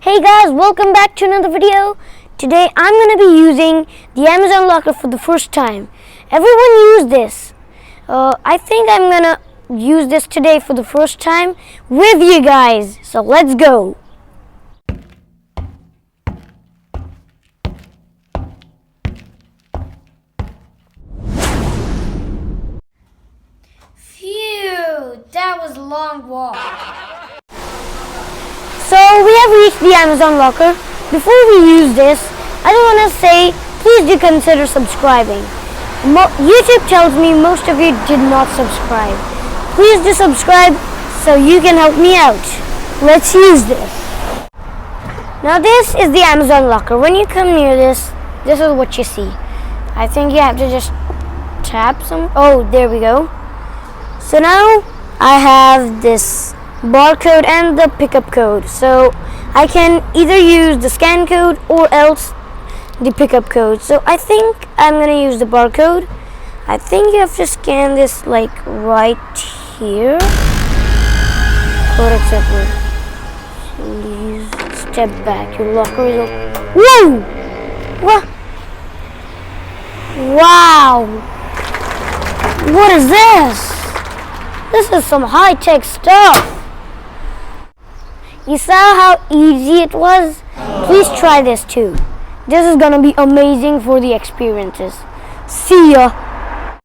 Hey guys, welcome back to another video. Today I'm going to be using the Amazon Locker for the first time. Everyone use this. I think I'm going to use this today for the first time with you guys. So let's go. Phew, that was a long walk. So we have reached the Amazon Locker. Before we use this, I just want to say, please do consider subscribing. YouTube tells me most of you did not subscribe. Please do subscribe so you can help me out. Let's use this. Now this is the Amazon Locker. When you come near this is what you see. I think you have to just tap some. Oh, there we go. So now I have this barcode and the pickup code, so I can either use the scan code or else the pickup code. So I think I'm gonna use the barcode. I think you have to scan this like right here. Code accepted. Please step back. Your locker is open. Whoa! What? Wow! What is this? This is some high-tech stuff. You saw how easy it was? Please try this too. This is gonna be amazing for the experiences. See ya!